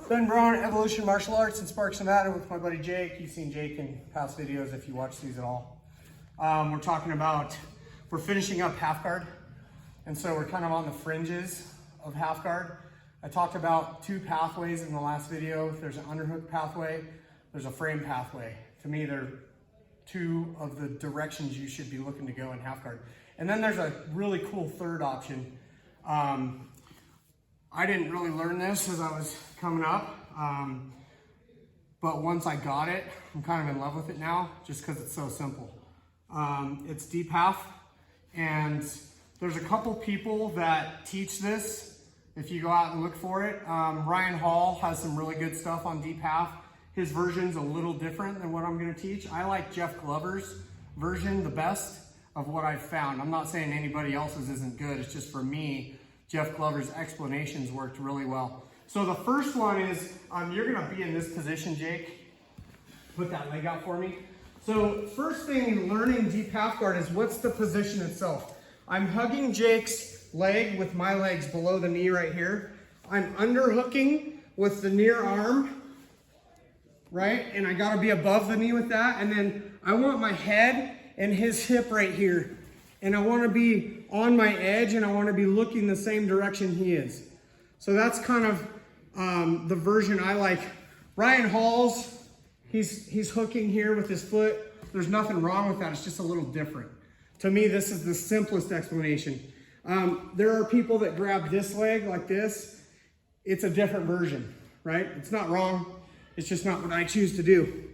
Ben Braun, Evolution Martial Arts in Sparks, Nevada with my buddy Jake. You've seen Jake in past videos if you watch these at all. We're finishing up half guard. And so we're kind of on the fringes of half guard. I talked about two pathways in the last video. There's an underhook pathway, there's a frame pathway. To me, they're two of the directions you should be looking to go in half guard. And then there's a really cool third option. I didn't really learn this as I was coming up, but once I got it, I'm kind of in love with it now, just because it's so simple. It's deep half, and there's a couple people that teach this. If you go out and look for it, Ryan Hall has some really good stuff on deep half. His version's a little different than what I'm going to teach. I like Jeff Glover's version the best of what I've found. I'm not saying anybody else's isn't good. It's just for me, Jeff Glover's explanations worked really well. So the first one is, you're gonna be in this position, Jake. Put that leg out for me. So first thing in learning deep half guard is what's the position itself. I'm hugging Jake's leg with my legs below the knee right here. I'm underhooking with the near arm, right? And I gotta be above the knee with that. And then I want my head and his hip right here. And I want to be on my edge, and I want to be looking the same direction he is. So that's kind of the version I like. Ryan Hall's, he's hooking here with his foot. There's nothing wrong with that. It's just a little different. To me, this is the simplest explanation. There are people that grab this leg like this. It's a different version, right? It's not wrong. It's just not what I choose to do.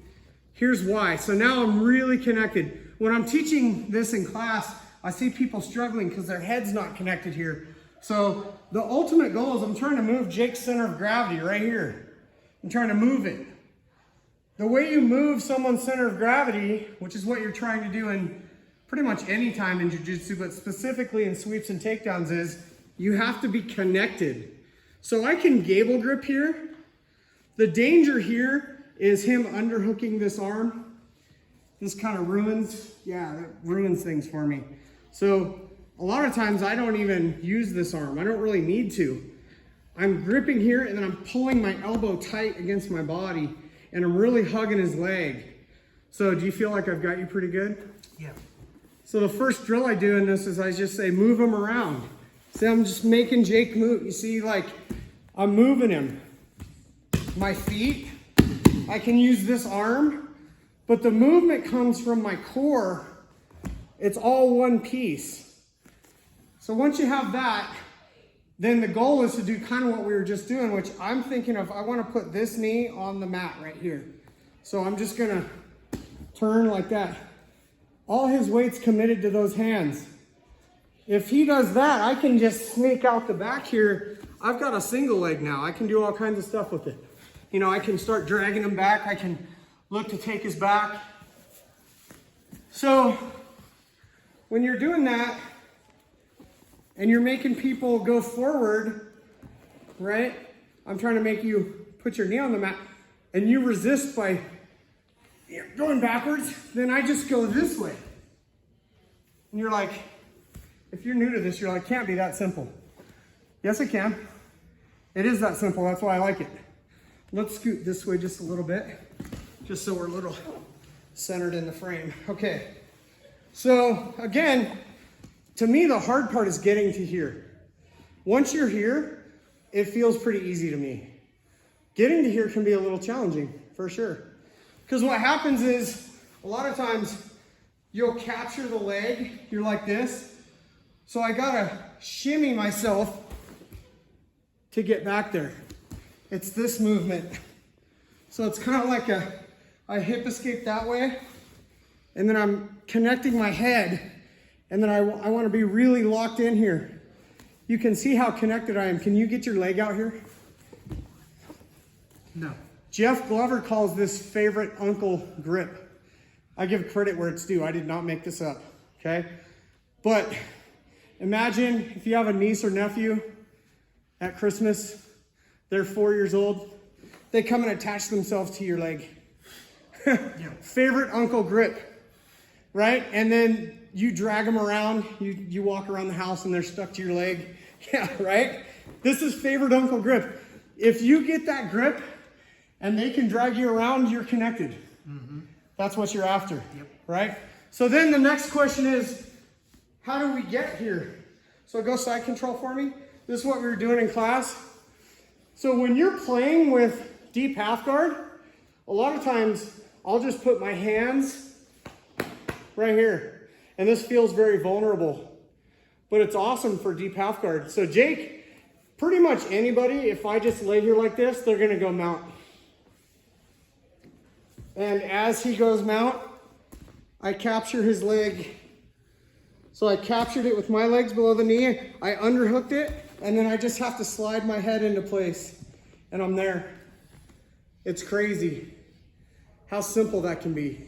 Here's why. So now I'm really connected. When I'm teaching this in class, I see people struggling because their head's not connected here. So the ultimate goal is I'm trying to move Jake's center of gravity right here. I'm trying to move it. The way you move someone's center of gravity, which is what you're trying to do in pretty much any time in jiu-jitsu, but specifically in sweeps and takedowns, is you have to be connected. So I can gable grip here. The danger here is him underhooking this arm. This kind of ruins things for me. So a lot of times I don't even use this arm. I don't really need to. I'm gripping here, and then I'm pulling my elbow tight against my body, and I'm really hugging his leg. So do you feel like I've got you pretty good? Yeah. So the first drill I do in this is I just say, move him around. See, I'm just making Jake move. You see, like, I'm moving him. My feet, I can use this arm, but the movement comes from my core. It's all one piece. So once you have that, then the goal is to do kind of what we were just doing, which I'm thinking of, I want to put this knee on the mat right here. So I'm just going to turn like that. All his weight's committed to those hands. If he does that, I can just sneak out the back here. I've got a single leg now. I can do all kinds of stuff with it. You know, I can start dragging him back. I can look to take his back. So when you're doing that and you're making people go forward, right? I'm trying to make you put your knee on the mat and you resist by going backwards, then I just go this way. And you're like, if you're new to this, you're like, can't be that simple. Yes, it can. It is that simple. That's why I like it. Let's scoot this way just a little bit, just so we're a little centered in the frame. Okay. So again, to me, the hard part is getting to here. Once you're here, it feels pretty easy to me. Getting to here can be a little challenging, for sure. Because what happens is, a lot of times, you'll capture the leg, you're like this. So I gotta shimmy myself to get back there. It's this movement. So it's kind of like a hip escape that way. And then I'm connecting my head, and then I want to be really locked in here. You can see how connected I am. Can you get your leg out here? No. Jeff Glover calls this favorite uncle grip. I give credit where it's due. I did not make this up, okay? But imagine if you have a niece or nephew at Christmas, they're 4 years old, they come and attach themselves to your leg. Yeah. Favorite uncle grip. Right? And then you drag them around, you walk around the house and they're stuck to your leg. Yeah, right? This is favorite uncle grip. if you get that grip and they can drag you around, you're connected. That's what you're after, right? So then the next question is, how do we get here? So go side control for me. This is what we were doing in class. So when you're playing with deep half guard, a lot of times I'll just put my hands right here. And this feels very vulnerable, but it's awesome for deep half guard. So Jake, pretty much anybody, if I just lay here like this, they're gonna go mount. And as he goes mount, I capture his leg. So I captured it with my legs below the knee, I underhooked it, and then I just have to slide my head into place, and I'm there. It's crazy how simple that can be,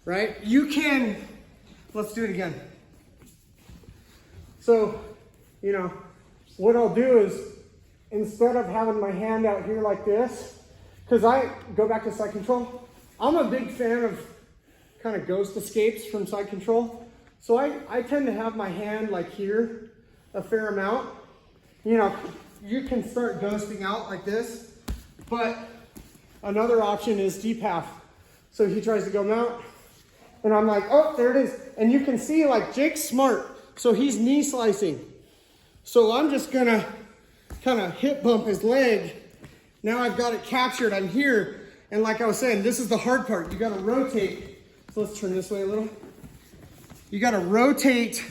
right? You can, let's do it again. So, you know, what I'll do is, instead of having my hand out here like this, because I go back to side control, I'm a big fan of kind of ghost escapes from side control. So I tend to have my hand like here a fair amount. You know, you can start ghosting out like this, but another option is deep half. So he tries to go mount, and I'm like, oh, there it is. And you can see like Jake's smart, so he's knee slicing. So I'm just gonna kind of hip bump his leg. Now I've got it captured, I'm here. And like I was saying, this is the hard part. You gotta rotate. So let's turn this way a little. You gotta rotate.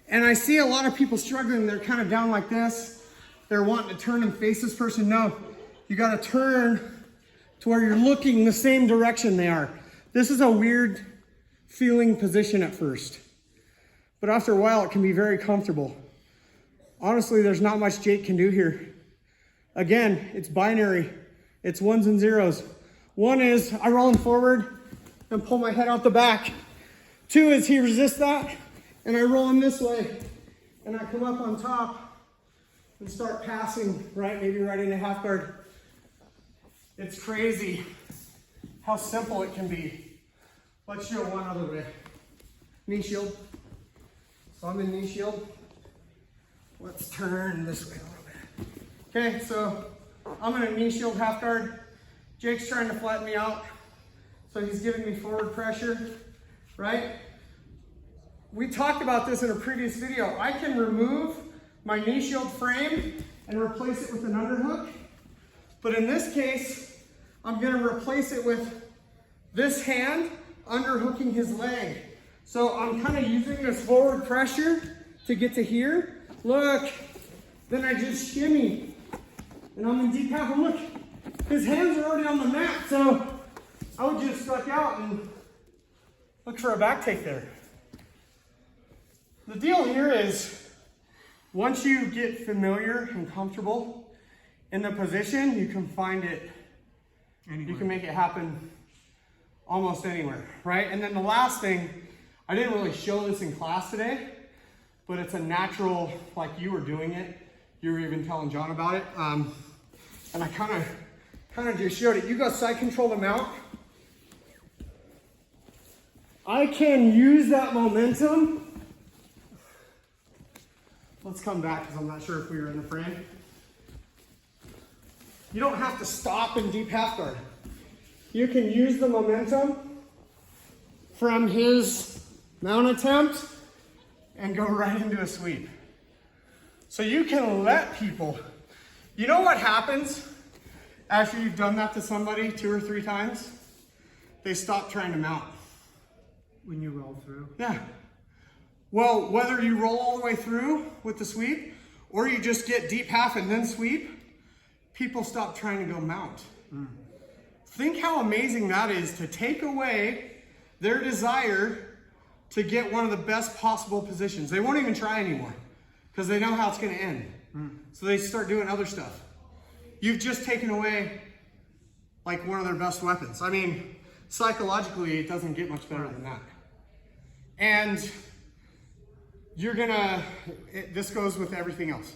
And I see a lot of people struggling. They're kind of down like this. They're wanting to turn and face this person. No, you gotta turn to where you're looking the same direction they are. This is a weird feeling position at first, but after a while it can be very comfortable. Honestly, there's not much Jake can do here. Again, it's binary. It's ones and zeros. One is I roll him forward and pull my head out the back. Two is he resists that and I roll him this way and I come up on top and start passing, right? Maybe right into half guard. It's crazy how simple it can be. Let's show one other way. Knee shield. So I'm in knee shield. Let's turn this way a little bit. Okay, so I'm in a knee shield half guard. Jake's trying to flatten me out. So he's giving me forward pressure, right? We talked about this in a previous video. I can remove my knee shield frame and replace it with an underhook. But in this case, I'm gonna replace it with this hand underhooking his leg. So I'm kind of using this forward pressure to get to here. Look, then I just shimmy and I'm in deep half, and look, his hands are already on the mat. So I would just duck out and look for a back take there. The deal here is, once you get familiar and comfortable in the position, you can find it, anywhere. You can make it happen almost anywhere, right? And then the last thing, I didn't really show this in class today, but it's a natural, like you were doing it. You were even telling John about it. And I kind of just showed it. You go side control the mount. I can use that momentum. Let's come back because I'm not sure if we were in the frame. You don't have to stop in deep half guard. You can use the momentum from his mount attempt and go right into a sweep. So you can let people, you know what happens after you've done that to somebody 2 or 3 times? They stop trying to mount. When you roll through? Yeah. Well, whether you roll all the way through with the sweep or you just get deep half and then sweep, people stop trying to go mount. Think how amazing that is to take away their desire to get one of the best possible positions. They won't even try anymore because they know how it's going to end. So they start doing other stuff. You've just taken away like one of their best weapons. I mean, psychologically, it doesn't get much better than that. And you're gonna, this goes with everything else.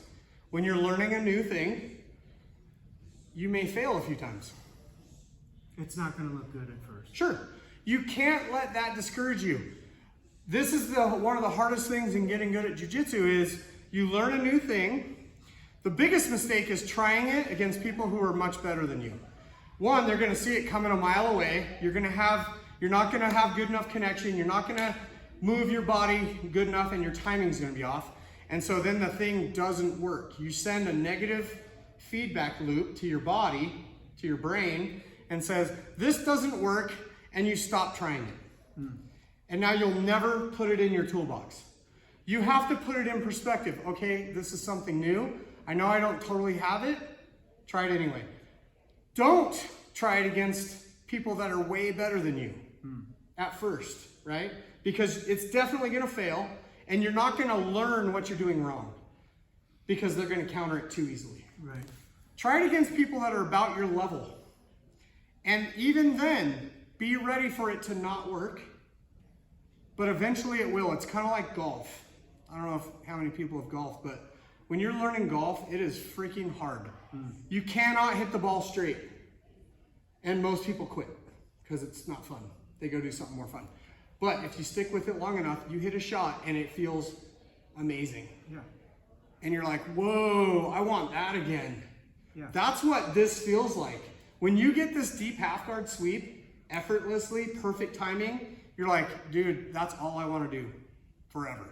When you're learning a new thing, you may fail a few times. It's not gonna look good at first. Sure. You can't let that discourage you. This is one of the hardest things in getting good at jiu-jitsu is you learn a new thing, The biggest mistake is trying it against people who are much better than you. One, they're gonna see it coming a mile away. You're not gonna have good enough connection. You're not gonna move your body good enough, and your timing's gonna be off. And so then the thing doesn't work. You send a negative feedback loop to your body, to your brain, and says, this doesn't work, and you stop trying it. And now you'll never put it in your toolbox. You have to put it in perspective. Okay, this is something new. I know I don't totally have it. Try it anyway. Don't try it against people that are way better than you at first, right? Because it's definitely gonna fail, and you're not gonna learn what you're doing wrong because they're gonna counter it too easily. Right. Try it against people that are about your level. And even then, be ready for it to not work, but eventually it will. It's kind of like golf. I don't know how many people have golfed, but when you're learning golf, it is freaking hard. You cannot hit the ball straight. And most people quit because it's not fun. They go do something more fun. But if you stick with it long enough, you hit a shot and it feels amazing. Yeah. And you're like, whoa, I want that again. Yeah. That's what this feels like. When you get this deep half guard sweep, effortlessly, perfect timing, you're like, dude, that's all I want to do forever.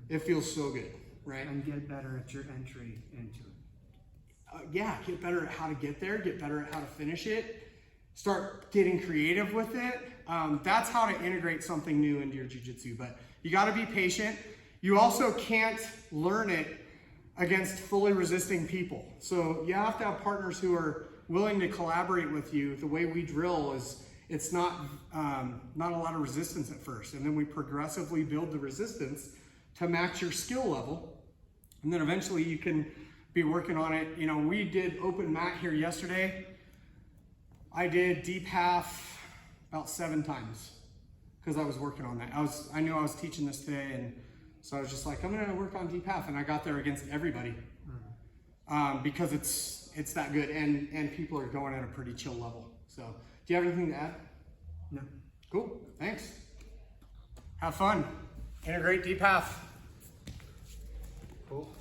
It feels so good, right? And get better at your entry into it. Yeah, get better at how to get there, get better at how to finish it, start getting creative with it. That's how to integrate something new into your jiu-jitsu, but you got to be patient. You also can't learn it against fully resisting people. So you have to have partners who are willing to collaborate with you. The way we drill is it's not a lot of resistance at first, and then we progressively build the resistance to match your skill level, and then eventually you can be working on it. You know, we did open mat here yesterday. I did deep half about 7 times because I was working on that. I knew I was teaching this today, and so I was just like, I'm gonna work on deep half, and I got there against everybody because it's that good, and people are going at a pretty chill level. So, do you have anything to add? No. Cool, thanks. Have fun. Integrate deep half. Cool.